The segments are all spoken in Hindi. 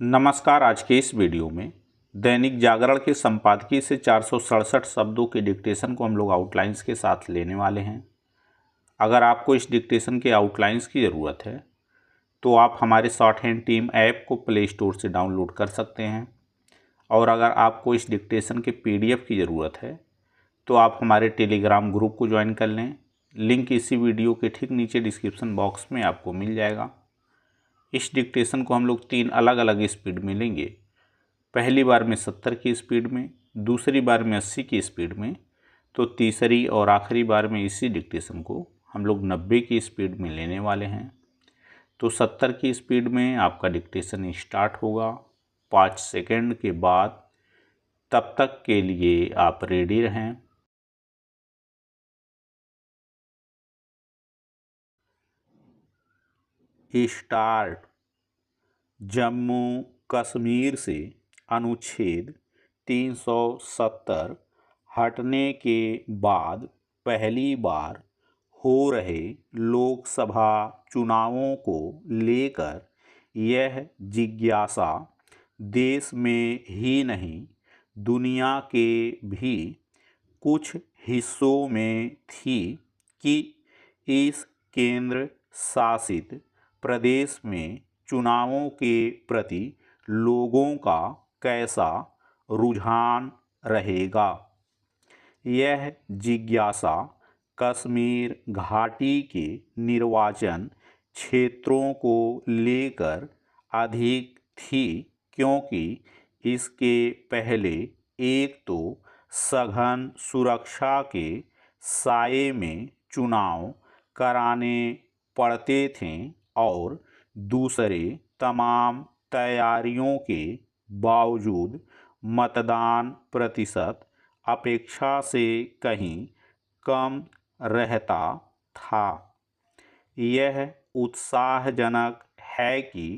नमस्कार। आज के इस वीडियो में दैनिक जागरण के संपादकीय से 467 शब्दों के डिक्टेशन को हम लोग आउटलाइंस के साथ लेने वाले हैं। अगर आपको इस डिक्टेशन के आउटलाइंस की ज़रूरत है तो आप हमारे शॉर्ट हैंड टीम ऐप को प्ले स्टोर से डाउनलोड कर सकते हैं, और अगर आपको इस डिक्टेशन के PDF की ज़रूरत है तो आप हमारे टेलीग्राम ग्रुप को ज्वाइन कर लें। लिंक इसी वीडियो के ठीक नीचे डिस्क्रिप्शन बॉक्स में आपको मिल जाएगा। इस डिक्टेशन को हम लोग 3 अलग अलग स्पीड में लेंगे। पहली बार में 70 की स्पीड में, दूसरी बार में 80 की स्पीड में, तो तीसरी और आखिरी बार में इसी डिक्टेशन को हम लोग 90 की स्पीड में लेने वाले हैं। तो 70 की स्पीड में आपका डिक्टेशन स्टार्ट होगा 5 सेकंड के बाद। तब तक के लिए आप रेडी रहें। स्टार्ट। जम्मू कश्मीर से अनुच्छेद 370 हटने के बाद पहली बार हो रहे लोकसभा चुनावों को लेकर यह जिज्ञासा देश में ही नहीं दुनिया के भी कुछ हिस्सों में थी कि इस केंद्र शासित प्रदेश में चुनावों के प्रति लोगों का कैसा रुझान रहेगा। यह जिज्ञासा कश्मीर घाटी के निर्वाचन क्षेत्रों को लेकर अधिक थी, क्योंकि इसके पहले एक तो सघन सुरक्षा के साए में चुनाव कराने पड़ते थे, और दूसरे तमाम तैयारियों के बावजूद मतदान प्रतिशत अपेक्षा से कहीं कम रहता था। यह उत्साहजनक है कि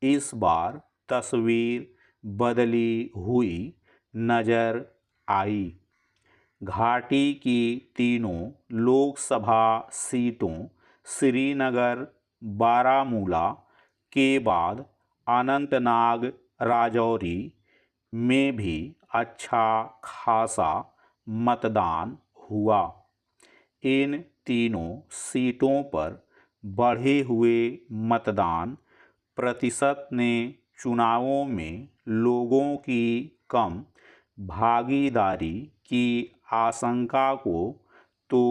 इस बार तस्वीर बदली हुई नजर आई। घाटी की तीनों लोकसभा सीटों श्रीनगर, बारामूला के बाद अनंतनाग, राजौरी में भी अच्छा खासा मतदान हुआ। इन तीनों सीटों पर बढ़े हुए मतदान प्रतिशत ने चुनावों में लोगों की कम भागीदारी की आशंका को तो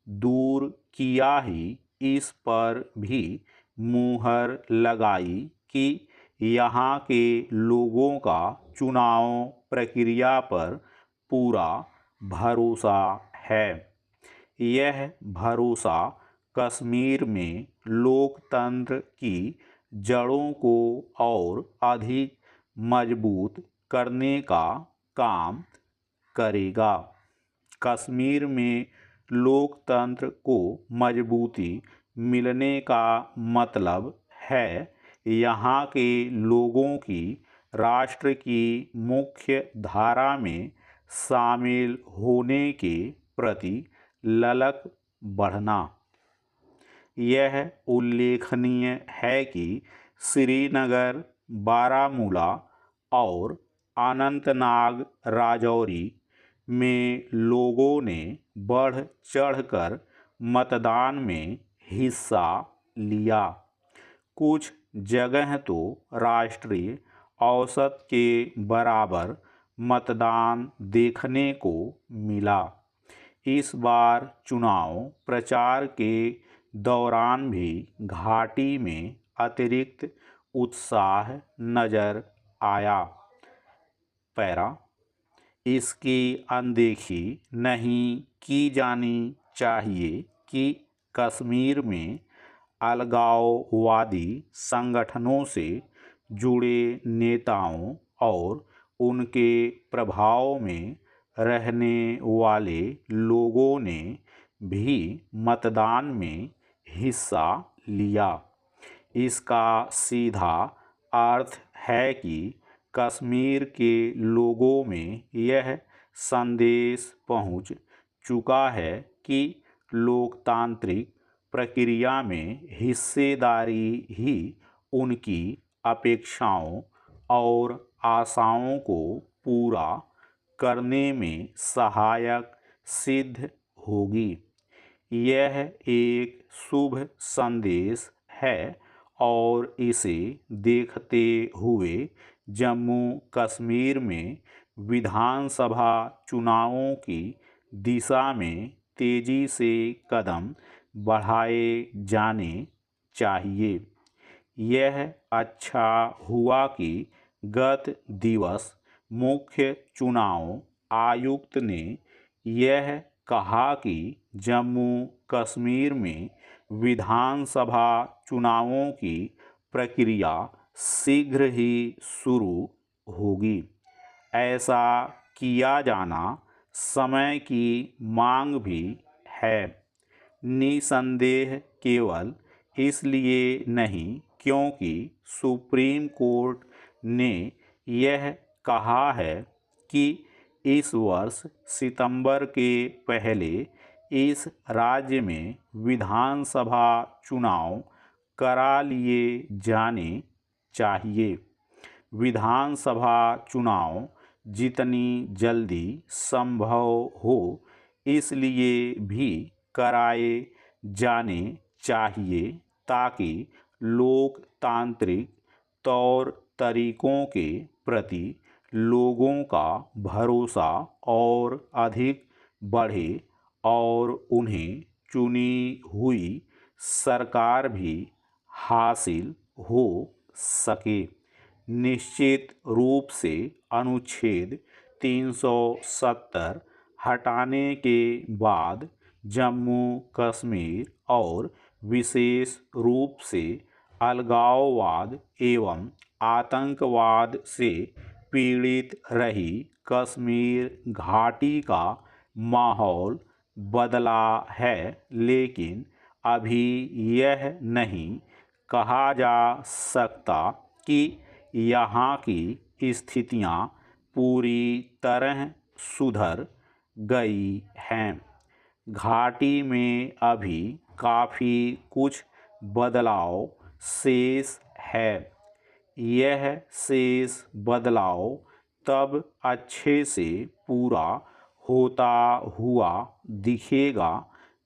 दूर किया ही, इस पर भी मुहर लगाई कि यहाँ के लोगों का चुनाव प्रक्रिया पर पूरा भरोसा है। यह भरोसा कश्मीर में लोकतंत्र की जड़ों को और अधिक मजबूत करने का काम करेगा। कश्मीर में लोकतंत्र को मजबूती मिलने का मतलब है यहाँ के लोगों की राष्ट्र की मुख्य धारा में शामिल होने के प्रति ललक बढ़ना। यह उल्लेखनीय है कि श्रीनगर, बारामूला और अनंतनाग, राजौरी में लोगों ने बढ़ चढ़कर मतदान में हिस्सा लिया। कुछ जगह तो राष्ट्रीय औसत के बराबर मतदान देखने को मिला। इस बार चुनाव प्रचार के दौरान भी घाटी में अतिरिक्त उत्साह नजर आया। पैरा। इसकी अनदेखी नहीं की जानी चाहिए कि कश्मीर में अलगाववादी संगठनों से जुड़े नेताओं और उनके प्रभाव में रहने वाले लोगों ने भी मतदान में हिस्सा लिया। इसका सीधा अर्थ है कि कश्मीर के लोगों में यह संदेश पहुंच चुका है कि लोकतांत्रिक प्रक्रिया में हिस्सेदारी ही उनकी अपेक्षाओं और आशाओं को पूरा करने में सहायक सिद्ध होगी। यह एक शुभ संदेश है और इसे देखते हुए जम्मू कश्मीर में विधानसभा चुनावों की दिशा में तेजी से कदम बढ़ाए जाने चाहिए। यह अच्छा हुआ कि गत दिवस मुख्य चुनाव आयुक्त ने यह कहा कि जम्मू कश्मीर में विधानसभा चुनावों की प्रक्रिया शीघ्र ही शुरू होगी। ऐसा किया जाना समय की मांग भी है, निसंदेह केवल इसलिए नहीं क्योंकि सुप्रीम कोर्ट ने यह कहा है कि इस वर्ष सितंबर के पहले इस राज्य में विधानसभा चुनाव करा लिए जाने चाहिए। विधानसभा चुनाव जितनी जल्दी संभव हो इसलिए भी कराए जाने चाहिए ताकि लोकतांत्रिक तौर तरीकों के प्रति लोगों का भरोसा और अधिक बढ़े और उन्हें चुनी हुई सरकार भी हासिल हो सके। निश्चित रूप से अनुच्छेद 370 हटाने के बाद जम्मू कश्मीर और विशेष रूप से अलगाववाद एवं आतंकवाद से पीड़ित रही कश्मीर घाटी का माहौल बदला है, लेकिन अभी यह नहीं कहा जा सकता कि यहाँ की स्थितियाँ पूरी तरह सुधर गई हैं। घाटी में अभी काफ़ी कुछ बदलाव शेष है। यह शेष बदलाव तब अच्छे से पूरा होता हुआ दिखेगा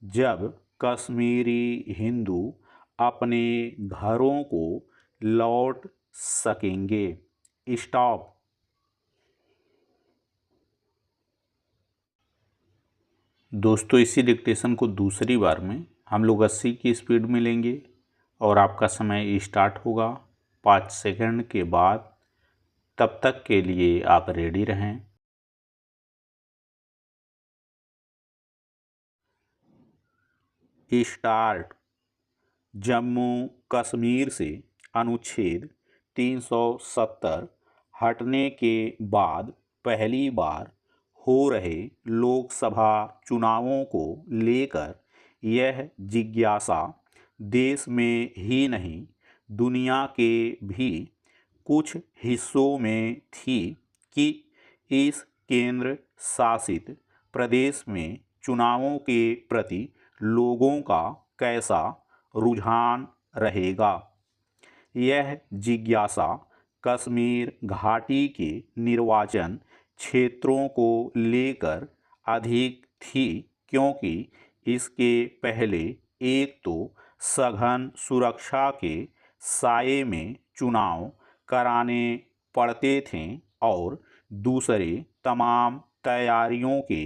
जब कश्मीरी हिंदू अपने घरों को लौट सकेंगे। स्टॉप। दोस्तों, इसी डिक्टेशन को दूसरी बार में हम लोग 80 की स्पीड में लेंगे और आपका समय स्टार्ट होगा 5 सेकंड के बाद। तब तक के लिए आप रेडी रहें। स्टार्ट। जम्मू कश्मीर से अनुच्छेद 370 हटने के बाद पहली बार हो रहे लोकसभा चुनावों को लेकर यह जिज्ञासा देश में ही नहीं दुनिया के भी कुछ हिस्सों में थी कि इस केंद्र शासित प्रदेश में चुनावों के प्रति लोगों का कैसा रुझान रहेगा। यह जिज्ञासा कश्मीर घाटी के निर्वाचन क्षेत्रों को लेकर अधिक थी क्योंकि इसके पहले एक तो सघन सुरक्षा के साये में चुनाव कराने पड़ते थे और दूसरे तमाम तैयारियों के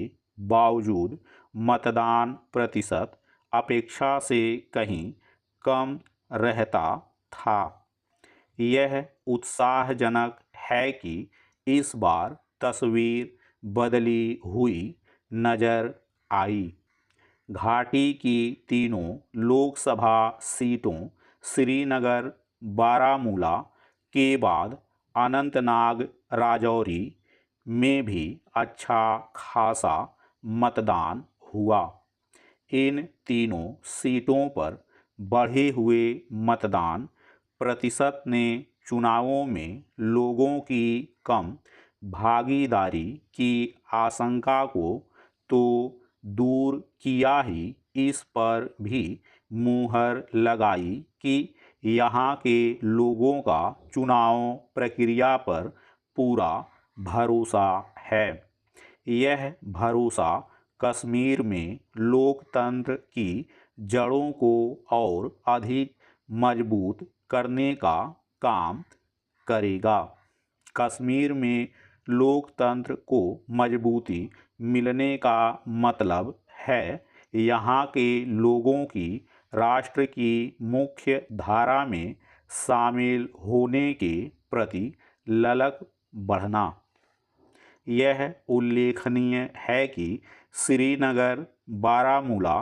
बावजूद मतदान प्रतिशत अपेक्षा से कहीं कम रहता था। यह उत्साहजनक है कि इस बार तस्वीर बदली हुई नजर आई। घाटी की तीनों लोकसभा सीटों श्रीनगर, बारामूला के बाद अनंतनाग, राजौरी में भी अच्छा खासा मतदान हुआ। इन तीनों सीटों पर बढ़े हुए मतदान प्रतिशत ने चुनावों में लोगों की कम भागीदारी की आशंका को तो दूर किया ही, इस पर भी मुहर लगाई कि यहाँ के लोगों का चुनाव प्रक्रिया पर पूरा भरोसा है। यह भरोसा कश्मीर में लोकतंत्र की जड़ों को और अधिक मजबूत करने का काम करेगा। कश्मीर में लोकतंत्र को मजबूती मिलने का मतलब है यहाँ के लोगों की राष्ट्र की मुख्य धारा में शामिल होने के प्रति ललक बढ़ना। यह उल्लेखनीय है कि श्रीनगर, बारामूला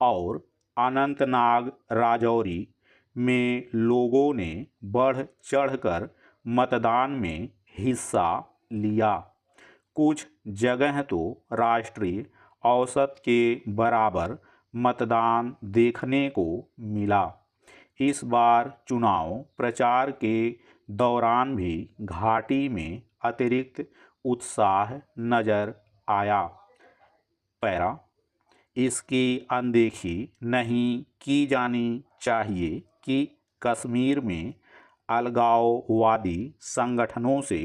और अनंतनाग राजौरी में लोगों ने बढ़ चढ़कर मतदान में हिस्सा लिया। कुछ जगह तो राष्ट्रीय औसत के बराबर मतदान देखने को मिला। इस बार चुनाव प्रचार के दौरान भी घाटी में अतिरिक्त उत्साह नजर आया। पैरा इसकी अनदेखी नहीं की जानी चाहिए कि कश्मीर में अलगाववादी संगठनों से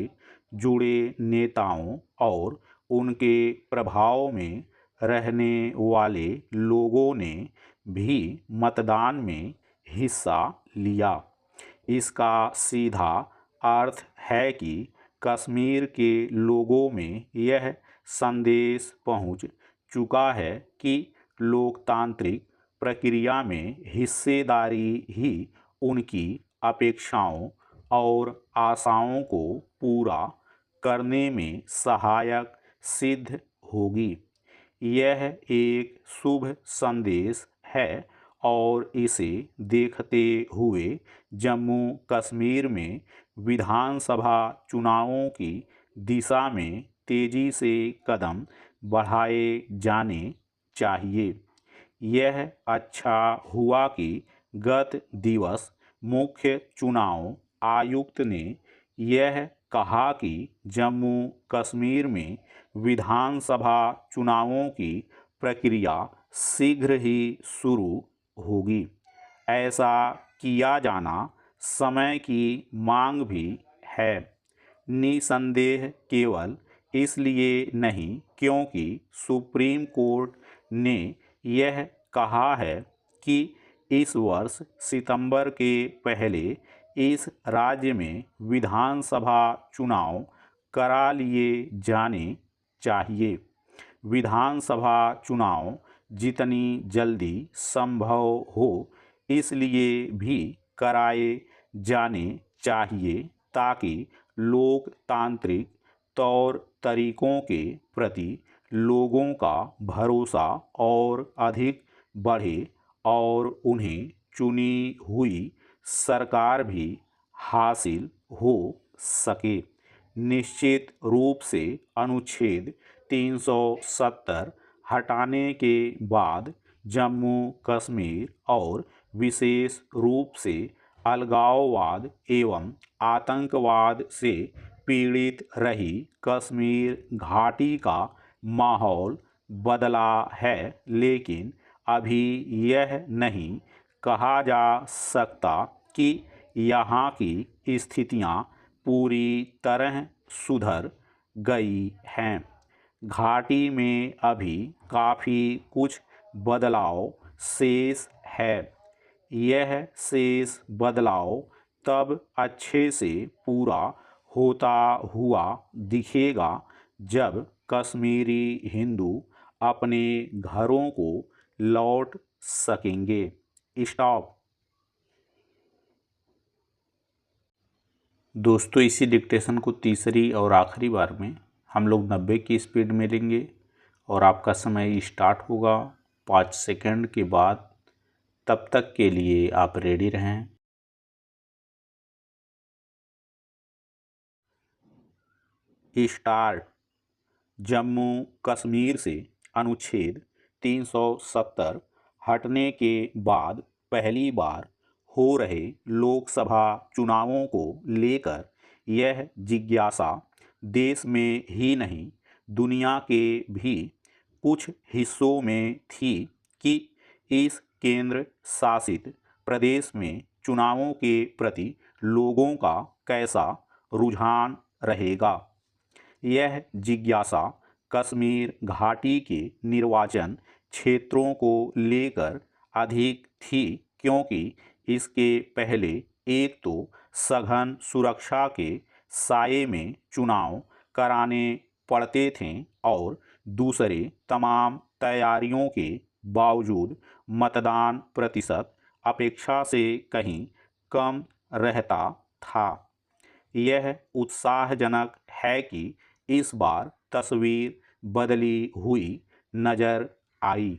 जुड़े नेताओं और उनके प्रभाव में रहने वाले लोगों ने भी मतदान में हिस्सा लिया। इसका सीधा अर्थ है कि कश्मीर के लोगों में यह संदेश पहुंच चुका है कि लोकतांत्रिक प्रक्रिया में हिस्सेदारी ही उनकी अपेक्षाओं और आशाओं को पूरा करने में सहायक सिद्ध होगी। यह एक शुभ संदेश है और इसे देखते हुए जम्मू कश्मीर में विधानसभा चुनावों की दिशा में तेजी से कदम बढ़ाए जाने चाहिए। यह अच्छा हुआ कि गत दिवस मुख्य चुनाव आयुक्त ने यह कहा कि जम्मू कश्मीर में विधानसभा चुनावों की प्रक्रिया शीघ्र ही शुरू होगी। ऐसा किया जाना समय की मांग भी है। निसंदेह केवल इसलिए नहीं क्योंकि सुप्रीम कोर्ट ने यह कहा है कि इस वर्ष सितंबर के पहले इस राज्य में विधानसभा चुनाव करा लिए जाने चाहिए। विधानसभा चुनाव जितनी जल्दी संभव हो इसलिए भी कराए जाने चाहिए ताकि लोकतांत्रिक तौर तरीकों के प्रति लोगों का भरोसा और अधिक बढ़े और उन्हें चुनी हुई सरकार भी हासिल हो सके। निश्चित रूप से अनुच्छेद 370 हटाने के बाद जम्मू कश्मीर और विशेष रूप से अलगाववाद एवं आतंकवाद से पीड़ित रही कश्मीर घाटी का माहौल बदला है, लेकिन अभी यह नहीं कहा जा सकता कि यहाँ की स्थितियाँ पूरी तरह सुधर गई हैं। घाटी में अभी काफ़ी कुछ बदलाव शेष है। यह शेष बदलाव तब अच्छे से पूरा होता हुआ दिखेगा जब कश्मीरी हिंदू अपने घरों को लौट सकेंगे। स्टॉप। दोस्तों, इसी डिक्टेशन को तीसरी और आखिरी बार में हम लोग 90 की स्पीड में लेंगे और आपका समय स्टार्ट होगा 5 सेकंड के बाद। तब तक के लिए आप रेडी रहें। स्टार्ट। जम्मू कश्मीर से अनुच्छेद 370 हटने के बाद पहली बार हो रहे लोकसभा चुनावों को लेकर यह जिज्ञासा देश में ही नहीं दुनिया के भी कुछ हिस्सों में थी कि इस केंद्र शासित प्रदेश में चुनावों के प्रति लोगों का कैसा रुझान रहेगा। यह जिज्ञासा कश्मीर घाटी के निर्वाचन क्षेत्रों को लेकर अधिक थी, क्योंकि इसके पहले एक तो सघन सुरक्षा के साये में चुनाव कराने पड़ते थे और दूसरे तमाम तैयारियों के बावजूद मतदान प्रतिशत अपेक्षा से कहीं कम रहता था। यह उत्साहजनक है कि इस बार तस्वीर बदली हुई नजर आई।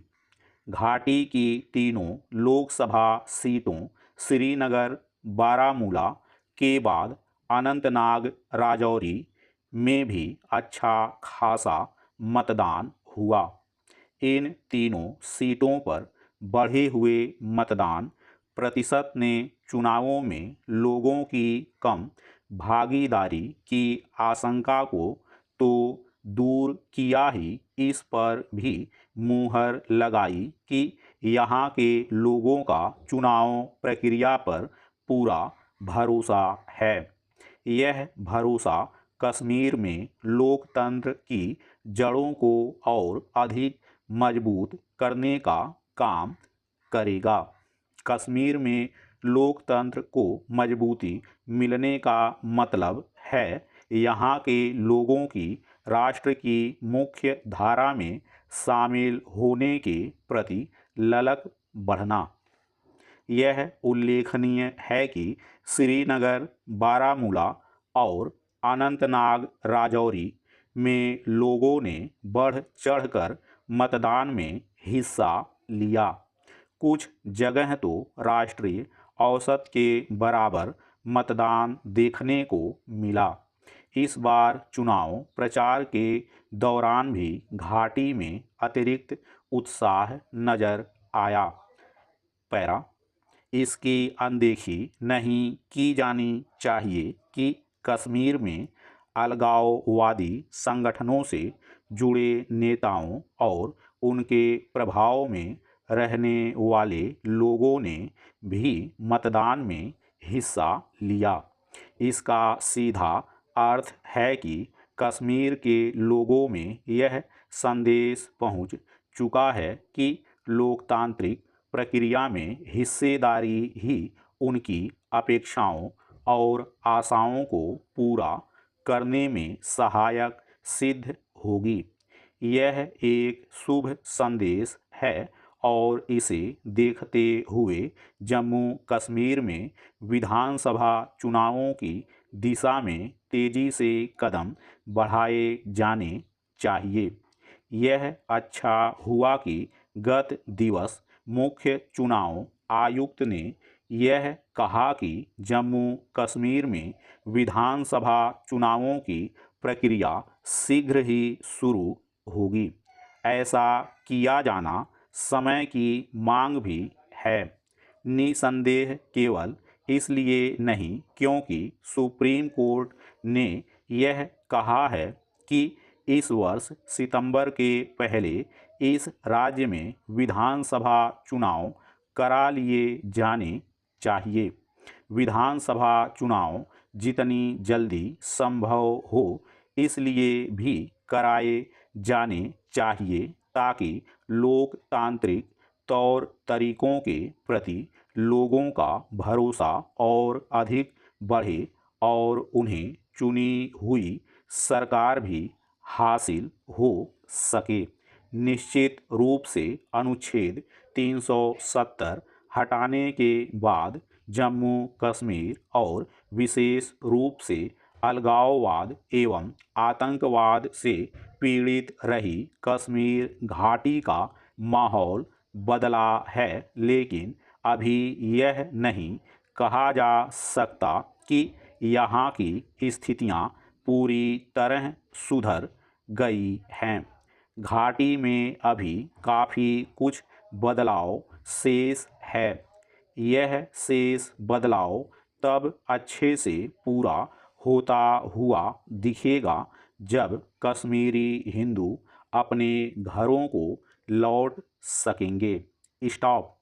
घाटी की तीनों लोकसभा सीटों श्रीनगर, बारामूला के बाद अनंतनाग, राजौरी में भी अच्छा खासा मतदान हुआ। इन तीनों सीटों पर बढ़े हुए मतदान प्रतिशत ने चुनावों में लोगों की कम भागीदारी की आशंका को तो दूर किया ही, इस पर भी मुहर लगाई कि यहाँ के लोगों का चुनाव प्रक्रिया पर पूरा भरोसा है। यह भरोसा कश्मीर में लोकतंत्र की जड़ों को और अधिक मजबूत करने का काम करेगा। कश्मीर में लोकतंत्र को मजबूती मिलने का मतलब है यहाँ के लोगों की राष्ट्र की मुख्य धारा में शामिल होने के प्रति ललक बढ़ना। यह उल्लेखनीय है कि श्रीनगर, बारामूला और अनंतनाग, राजौरी में लोगों ने बढ़ चढ़कर मतदान में हिस्सा लिया। कुछ जगह तो राष्ट्रीय औसत के बराबर मतदान देखने को मिला। इस बार चुनाव प्रचार के दौरान भी घाटी में अतिरिक्त उत्साह नजर आया। पैरा, इसकी अनदेखी नहीं की जानी चाहिए कि कश्मीर में अलगाववादी संगठनों से जुड़े नेताओं और उनके प्रभाव में रहने वाले लोगों ने भी मतदान में हिस्सा लिया। इसका सीधा अर्थ है कि कश्मीर के लोगों में यह संदेश पहुंच चुका है कि लोकतांत्रिक प्रक्रिया में हिस्सेदारी ही उनकी अपेक्षाओं और आशाओं को पूरा करने में सहायक सिद्ध होगी। यह एक शुभ संदेश है और इसे देखते हुए जम्मू कश्मीर में विधानसभा चुनावों की दिशा में तेजी से कदम बढ़ाए जाने चाहिए। यह अच्छा हुआ कि गत दिवस मुख्य चुनाव आयुक्त ने यह कहा कि जम्मू कश्मीर में विधानसभा चुनावों की प्रक्रिया शीघ्र ही शुरू होगी। ऐसा किया जाना समय की मांग भी है, निसंदेह केवल इसलिए नहीं क्योंकि सुप्रीम कोर्ट ने यह कहा है कि इस वर्ष सितंबर के पहले इस राज्य में विधानसभा चुनाव करा लिए जाने चाहिए। विधानसभा चुनाव जितनी जल्दी संभव हो इसलिए भी कराए जाने चाहिए ताकि लोकतांत्रिक तौर तरीकों के प्रति लोगों का भरोसा और अधिक बढ़े और उन्हें चुनी हुई सरकार भी हासिल हो सके। निश्चित रूप से अनुच्छेद 370 हटाने के बाद जम्मू कश्मीर और विशेष रूप से अलगाववाद एवं आतंकवाद से पीड़ित रही कश्मीर घाटी का माहौल बदला है, लेकिन अभी यह नहीं कहा जा सकता कि यहाँ की स्थितियाँ पूरी तरह सुधर गई हैं। घाटी में अभी काफ़ी कुछ बदलाव शेष है। यह शेष बदलाव तब अच्छे से पूरा होता हुआ दिखेगा जब कश्मीरी हिंदू अपने घरों को लौट सकेंगे। स्टॉप।